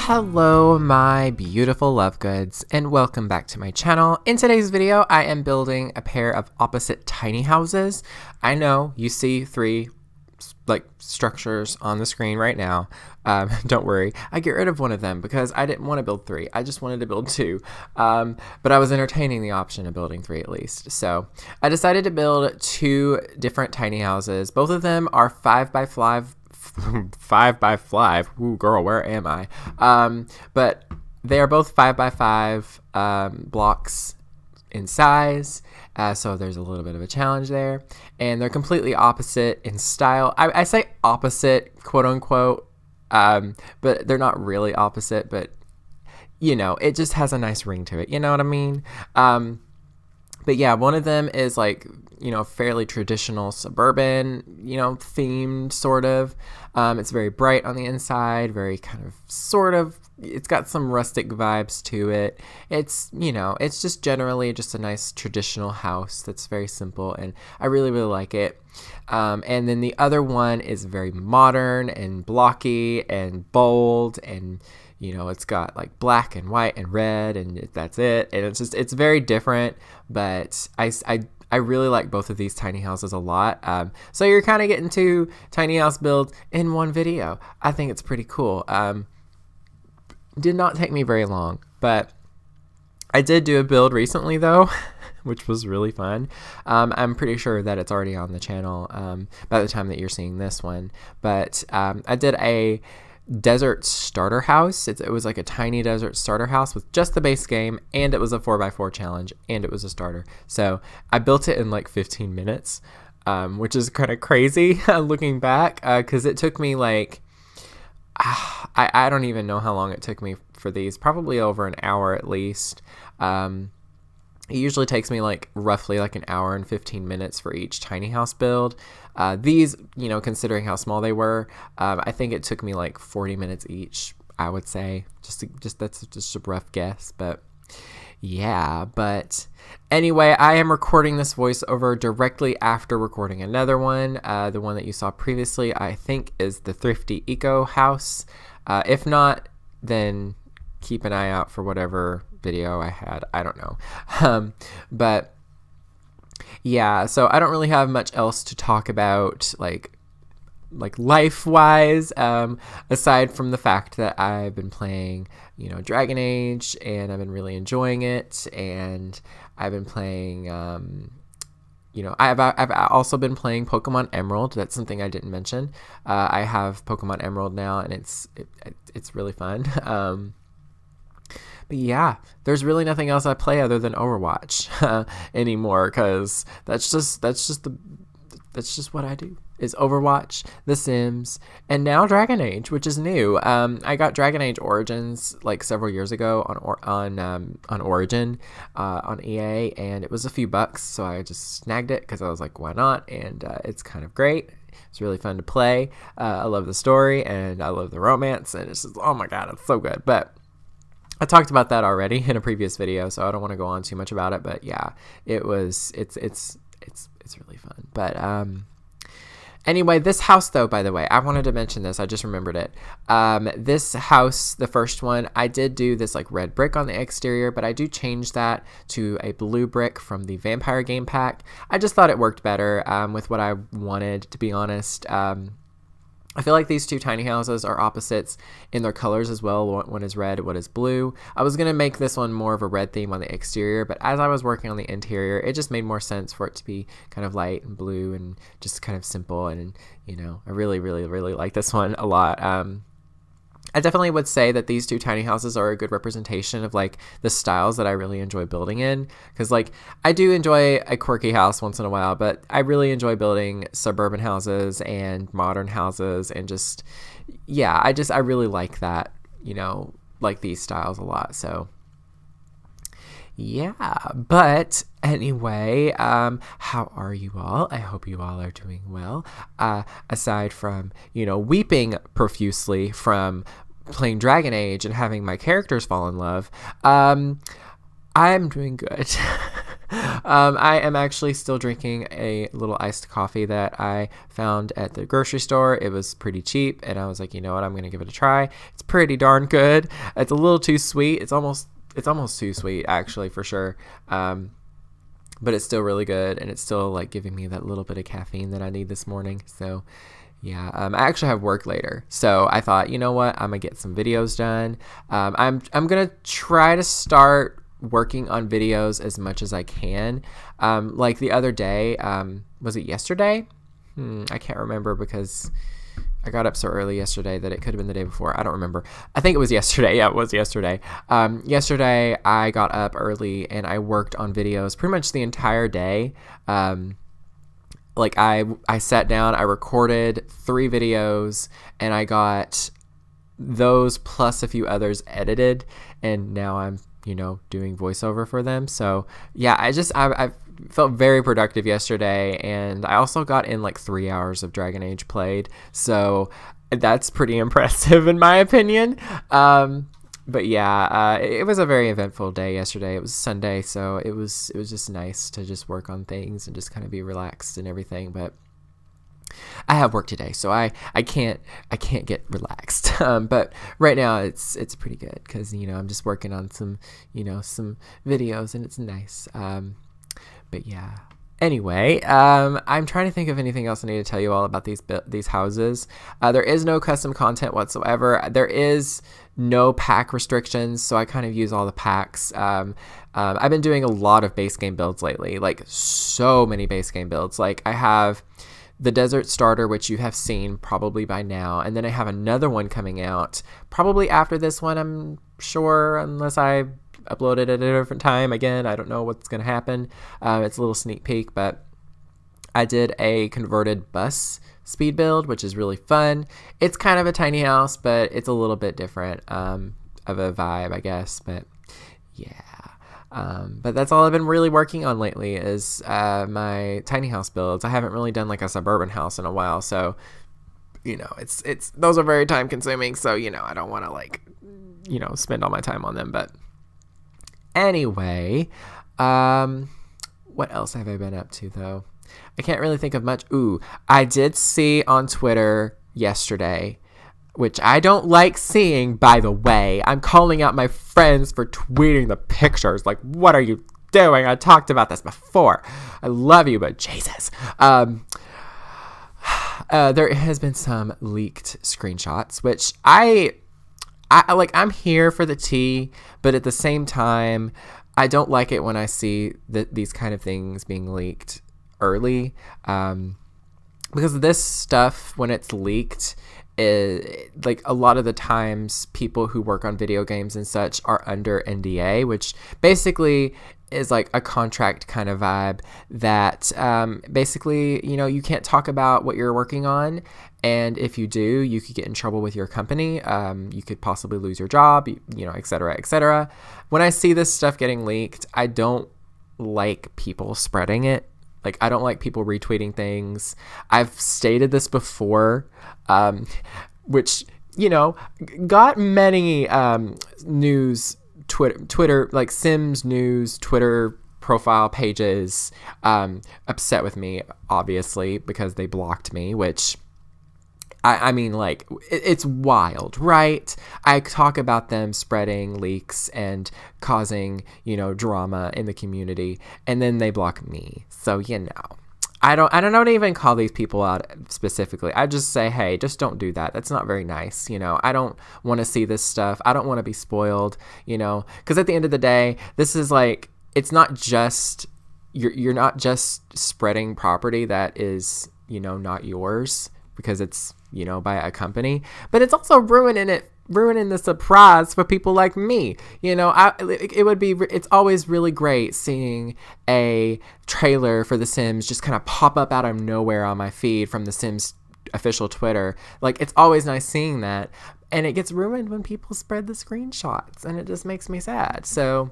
Hello my beautiful love goods and welcome back to my channel. In today's video I am building a pair of opposite tiny houses. I know you see three structures on the screen right now. Don't worry, I get rid of one of them because I didn't want to build three. I just wanted to build two, but I was entertaining the option of building three at least. So I decided to build two different tiny houses. Both of them are 5x5. 5x5. Ooh, girl, where am I? But they are both 5x5 blocks in size. So there's a little bit of a challenge there, and they're completely opposite in style. I say opposite, quote unquote, but they're not really opposite, but you know, it just has a nice ring to it. You know what I mean? But yeah, one of them is fairly traditional suburban, themed sort of. It's very bright on the inside, very kind of sort of, it's got some rustic vibes to it. It's, it's just generally just a nice traditional house that's very simple, and I really, really like it. And then the other one is very modern and blocky and bold, and it's got like black and white and red, and that's it. And it's very different, but I really like both of these tiny houses a lot. So you're kind of getting two tiny house builds in one video. I think it's pretty cool. Did not take me very long, but I did do a build recently though, which was really fun. I'm pretty sure that it's already on the channel by the time that you're seeing this one. But I did a desert starter house. It was like a tiny desert starter house with just the base game, and it was a 4x4 challenge, and it was a starter. So I built it in like 15 minutes, which is kind of crazy looking back, because it took me like I don't even know how long it took me for these, probably over an hour at least. It usually takes me roughly an hour and 15 minutes for each tiny house build. These, considering how small they were, I think it took me 40 minutes each, I would say. That's just a rough guess, but yeah. But anyway, I am recording this voiceover directly after recording another one. The one that you saw previously, I think, is the Thrifty Eco House. If not, then keep an eye out for whatever video I had. I don't know. But yeah, so I don't really have much else to talk about like life-wise, aside from the fact that I've been playing, Dragon Age, and I've been really enjoying it, and I've been playing, I've also been playing Pokemon Emerald. That's something I didn't mention. I have Pokemon Emerald now, and it's really fun. But yeah, there's really nothing else I play other than Overwatch anymore, because that's just what I do, is Overwatch, The Sims, and now Dragon Age, which is new. I got Dragon Age Origins several years ago on Origin on EA, and it was a few bucks, so I just snagged it because I was like, why not? And it's kind of great. It's really fun to play. I love the story, and I love the romance, and it's just, oh my god, it's so good. But I talked about that already in a previous video, so I don't want to go on too much about it. But yeah, it's really fun. But anyway, this house though, by the way, I wanted to mention this. I just remembered it. This house, the first one, I did do this red brick on the exterior, but I do change that to a blue brick from the Vampire game pack. I just thought it worked better with what I wanted, to be honest. I feel like these two tiny houses are opposites in their colors as well. One is red, one is blue. I was going to make this one more of a red theme on the exterior, but as I was working on the interior, it just made more sense for it to be kind of light and blue and just kind of simple. And, I really, really, really like this one a lot. I definitely would say that these two tiny houses are a good representation of the styles that I really enjoy building in, because I do enjoy a quirky house once in a while, but I really enjoy building suburban houses and modern houses, and just, yeah, I really like that, like these styles a lot. So yeah, but anyway, how are you all? I hope you all are doing well. Aside from, weeping profusely from playing Dragon Age and having my characters fall in love, I'm doing good. I am actually still drinking a little iced coffee that I found at the grocery store. It was pretty cheap, and I was like, you know what, I'm gonna give it a try. It's pretty darn good. It's a little too sweet. It's almost too sweet, actually, for sure. But it's still really good, and it's still like giving me that little bit of caffeine that I need this morning. So yeah, I actually have work later, so I thought, you know what, I'm gonna get some videos done. I'm gonna try to start working on videos as much as I can. Like the other day, was it yesterday? I can't remember because I got up so early yesterday that it could have been the day before. I don't remember. I think it was yesterday. Yeah, it was yesterday. Yesterday I got up early and I worked on videos pretty much the entire day. Like I sat down, I recorded 3 videos, and I got those plus a few others edited, and now I'm, doing voiceover for them. So yeah, I felt very productive yesterday, and I also got in like 3 hours of Dragon Age played. So that's pretty impressive in my opinion. But yeah, it was a very eventful day yesterday. It was Sunday, so it was just nice to just work on things and just kind of be relaxed and everything. But I have work today, so I can't get relaxed. But right now it's pretty good because I'm just working on some videos, and it's nice. But yeah. Anyway, I'm trying to think of anything else I need to tell you all about these houses. There is no custom content whatsoever. There is no pack restrictions, so I kind of use all the packs. I've been doing a lot of base game builds lately, like so many base game builds. Like I have the Desert Starter, which you have seen probably by now, and then I have another one coming out probably after this one, I'm sure, unless I upload it at a different time. Again, I don't know what's going to happen. It's a little sneak peek, but I did a converted bus speed build, which is really fun. It's kind of a tiny house, but it's a little bit different of a vibe, I guess. But yeah. But that's all I've been really working on lately is my tiny house builds. I haven't really done like a suburban house in a while, so it's those are very time consuming. So I don't want to like spend all my time on them. But anyway, what else have I been up to though? I can't really think of much. Ooh, I did see on Twitter yesterday, which I don't like seeing, by the way. I'm calling out my friends for tweeting the pictures. Like, what are you doing? I talked about this before. I love you, but Jesus. There has been some leaked screenshots, which I like. I'm here for the tea, but at the same time, I don't like it when I see these kind of things being leaked early, because this stuff, when it's leaked, like a lot of the times people who work on video games and such are under NDA, which basically is like a contract kind of vibe that basically you can't talk about what you're working on, and if you do, you could get in trouble with your company. You could possibly lose your job, et cetera, et cetera. When I see this stuff getting leaked, I don't like people spreading it. Like, I don't like people retweeting things. I've stated this before, which, got many news, Twitter, like Sims news, Twitter profile pages upset with me, obviously, because they blocked me, which, I mean, like, it's wild, right? I talk about them spreading leaks and causing, drama in the community, and then they block me. So, I don't even call these people out specifically. I just say, hey, just don't do that. That's not very nice. I don't want to see this stuff. I don't want to be spoiled, because at the end of the day, this is like, it's not just, you're not just spreading property that is, not yours because it's, by a company, but it's also ruining the surprise for people like me. It's always really great seeing a trailer for The Sims just kind of pop up out of nowhere on my feed from The Sims official Twitter. Like, it's always nice seeing that, and it gets ruined when people spread the screenshots, and it just makes me sad. So,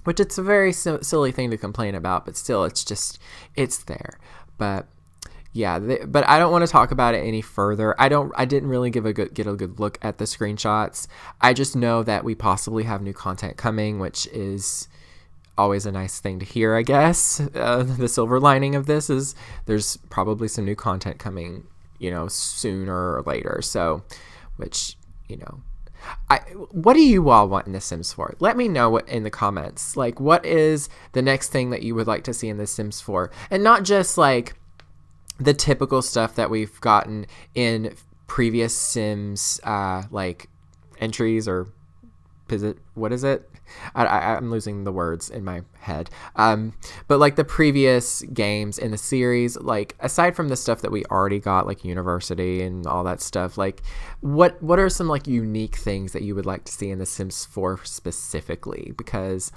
which it's a very silly thing to complain about, but still, it's there. But yeah, but I don't want to talk about it any further. I didn't really get a good look at the screenshots. I just know that we possibly have new content coming, which is always a nice thing to hear, I guess. The silver lining of this is there's probably some new content coming, sooner or later. So, which, what do you all want in The Sims 4? Let me know in the comments. Like, what is the next thing that you would like to see in The Sims 4? And not just, like, the typical stuff that we've gotten in previous Sims, like, entries or... what is it? I'm losing the words in my head. But like the previous games in the series, like aside from the stuff that we already got, like University and all that stuff, like what are some like unique things that you would like to see in The Sims 4 specifically? Because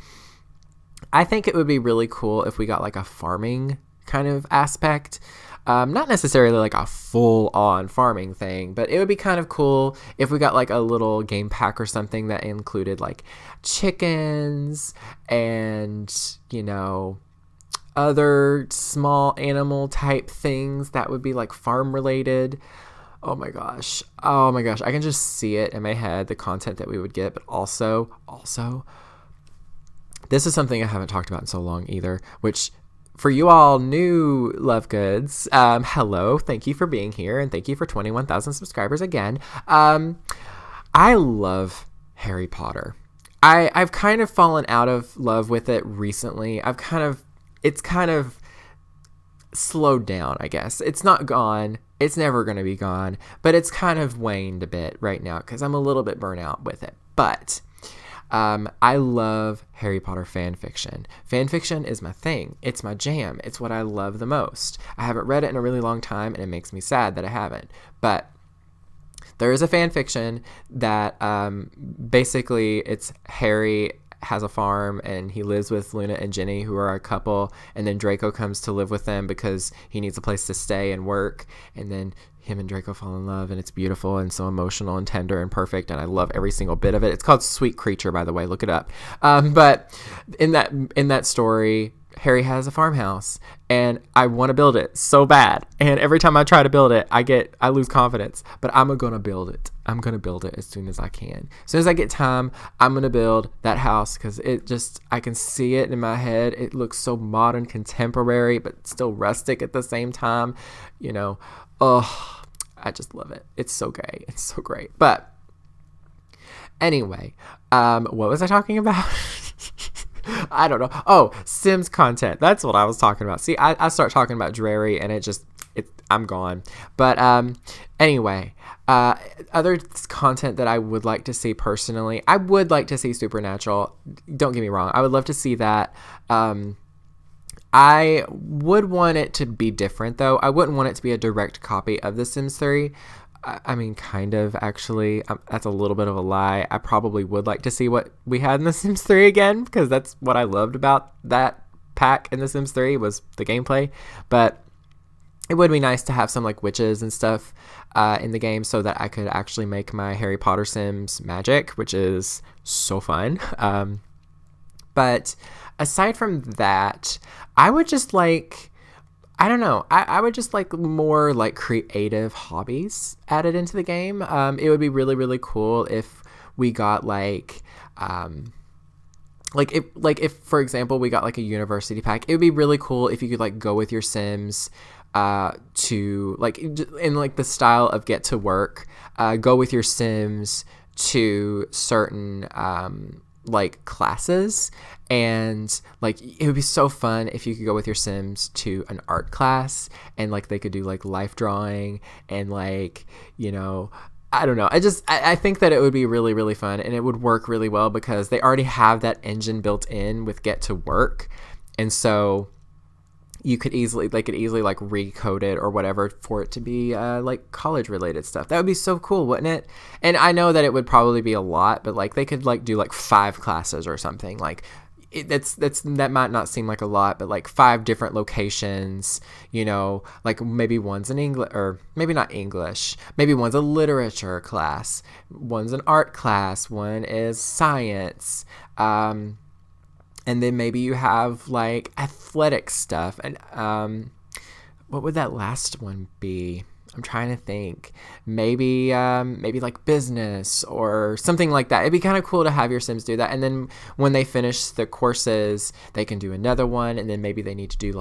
I think it would be really cool if we got like a farming kind of aspect. Not necessarily like a full-on farming thing, but it would be kind of cool if we got like a little game pack or something that included like chickens and, other small animal type things that would be like farm related. Oh my gosh. I can just see it in my head, the content that we would get, but also, this is something I haven't talked about in so long either, which... For you all new love goods, hello, thank you for being here, and thank you for 21,000 subscribers again. I love Harry Potter. I've kind of fallen out of love with it recently. It's kind of slowed down, I guess. It's not gone. It's never going to be gone, but it's kind of waned a bit right now because I'm a little bit burnt out with it. But... I love Harry Potter fan fiction. Fan fiction is my thing. It's my jam. It's what I love the most. I haven't read it in a really long time, and it makes me sad that I haven't. But there is a fan fiction that basically it's Harry has a farm, and he lives with Luna and Jenny, who are a couple, and then Draco comes to live with them because he needs a place to stay and work, and then him and Draco fall in love, and it's beautiful and so emotional and tender and perfect, and I love every single bit of it. It's called Sweet Creature, by the way. Look it up. But in that story, Harry has a farmhouse, and I want to build it so bad. And every time I try to build it, I lose confidence. But I'm gonna build it. I'm gonna build it as soon as I can. As soon as I get time, I'm gonna build that house because I can see it in my head. It looks so modern, contemporary, but still rustic at the same time. I just love it. It's so great. It's so great. But anyway, what was I talking about? I don't know. Oh, Sims content. That's what I was talking about. See, I start talking about Dreary and I'm gone. But anyway, other content that I would like to see personally, I would like to see Supernatural. Don't get me wrong. I would love to see that. I would want it to be different, though. I wouldn't want it to be a direct copy of The Sims 3. I mean, kind of, actually. That's a little bit of a lie. I probably would like to see what we had in The Sims 3 again, because that's what I loved about that pack in The Sims 3 was the gameplay. But it would be nice to have some, like, witches and stuff in the game so that I could actually make my Harry Potter Sims magic, which is so fun. But aside from that, I would just like, I don't know, I would just like more like creative hobbies added into the game. It would be really, really cool if we got if for example we got like a university pack. It would be really cool if you could like go with your Sims to like in like the style of Get to Work, go with your Sims to certain like classes, and like it would be so fun if you could go with your Sims to an art class and like they could do like life drawing and like, I don't know. I think that it would be really, really fun, and it would work really well because they already have that engine built in with Get to Work, and so they could easily like recode it or whatever for it to be like college related stuff. That would be so cool, wouldn't it? And I know that it would probably be a lot, but like they could like do like 5 classes or something. Like that might not seem like a lot, but like 5 different locations, like maybe one's in English, or maybe not English, maybe one's a literature class, one's an art class, one is science, and then maybe you have like athletic stuff. And what would that last one be? I'm trying to think. Maybe like business or something like that. It'd be kind of cool to have your Sims do that. And then when they finish the courses, they can do another one. And then maybe they need to do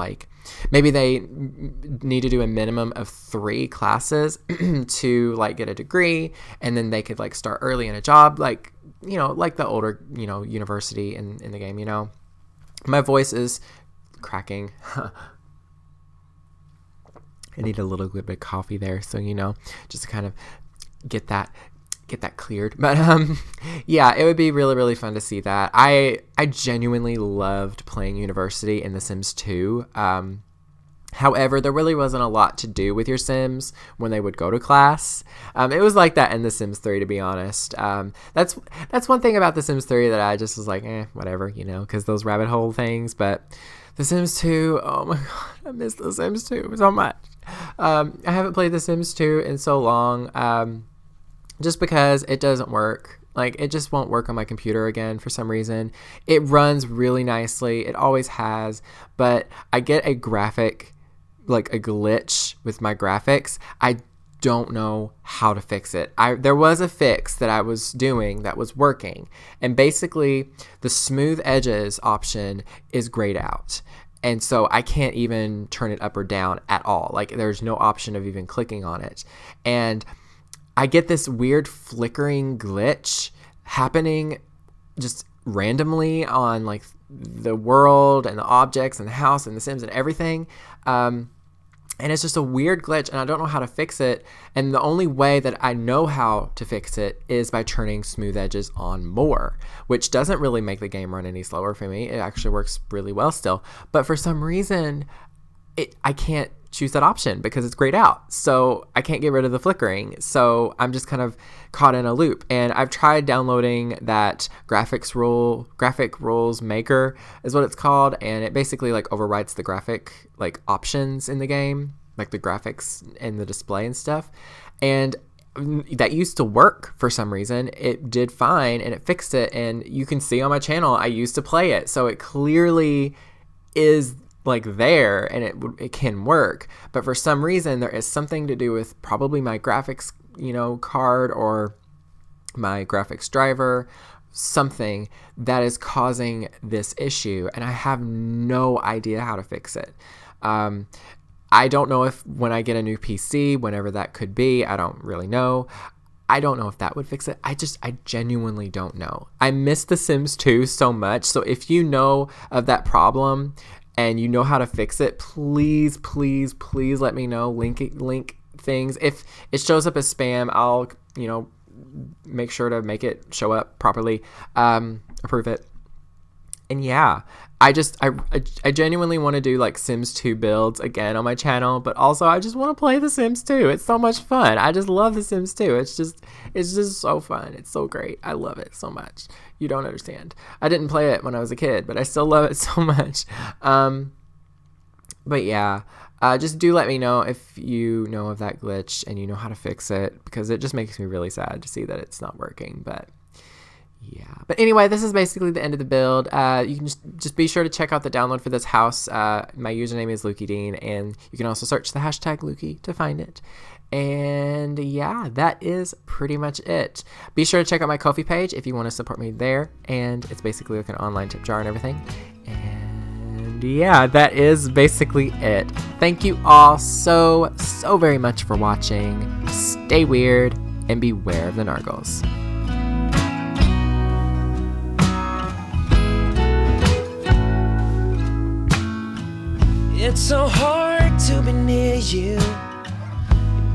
a minimum of 3 classes to like get a degree. And then they could like start early in a job, like, like the older, university in the game, My voice is cracking. I need a little bit of coffee there, so just to kind of get that cleared. But yeah, it would be really, really fun to see that. I genuinely loved playing University in The Sims 2. However, there really wasn't a lot to do with your Sims when they would go to class. It was like that in The Sims 3, to be honest. That's one thing about The Sims 3 that I just was like, whatever, because those rabbit hole things. But The Sims 2, oh my god, I miss The Sims 2 so much. I haven't played The Sims 2 in so long, just because it doesn't work. Like, it just won't work on my computer again for some reason. It runs really nicely. It always has. But I get a glitch with my graphics. I don't know how to fix it. There was a fix that I was doing that was working. And basically, the smooth edges option is grayed out. And so I can't even turn it up or down at all. Like, there's no option of even clicking on it. And I get this weird flickering glitch happening just randomly on like the world and the objects and the house and the Sims and everything. And it's just a weird glitch, and I don't know how to fix it. And the only way that I know how to fix it is by turning smooth edges on more, which doesn't really make the game run any slower for me. It actually works really well still. But for some reason, I can't choose that option because it's grayed out. So I can't get rid of the flickering. So I'm just kind of caught in a loop. And I've tried downloading that graphic rules maker is what it's called. And it basically like overwrites the graphic like options in the game, like the graphics and the display and stuff. And that used to work for some reason. It did fine and it fixed it. And you can see on my channel, I used to play it. So it clearly is like there and it can work, but for some reason there is something to do with probably my graphics card or my graphics driver, something that is causing this issue, and I have no idea how to fix it. I don't know if when I get a new PC, whenever that could be, I don't really know. I don't know if that would fix it. I genuinely don't know. I miss The Sims 2 so much, so if you know of that problem and you know how to fix it, please, please, please let me know. Link things. If it shows up as spam, I'll, make sure to make it show up properly, approve it. And yeah, I genuinely want to do like Sims 2 builds again on my channel, but also I just want to play The Sims 2. It's so much fun. I just love The Sims 2. It's just so fun. It's so great. I love it so much. You don't understand. I didn't play it when I was a kid, but I still love it so much. But yeah, just do let me know if you know of that glitch and you know how to fix it, because it just makes me really sad to see that it's not working. But yeah, but anyway, this is basically the end of the build. You can just be sure to check out the download for this house. My username is lukeydean, and you can also search the hashtag Lukey to find it. And yeah, that is pretty much it. Be sure to check out my Ko-fi page if you want to support me there, and it's basically like an online tip jar and everything. And yeah, that is basically it. Thank you all so very much for watching. Stay weird and beware of the nargles. It's so hard to be near you.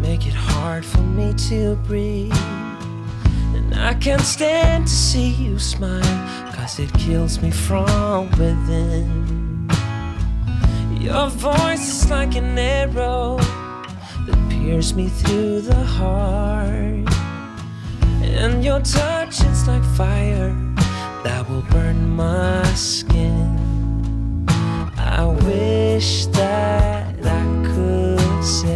Make it hard for me to breathe. And I can't stand to see you smile, 'cause it kills me from within. Your voice is like an arrow that pierces me through the heart. And your touch is like fire that will burn my skin. I wish that I could say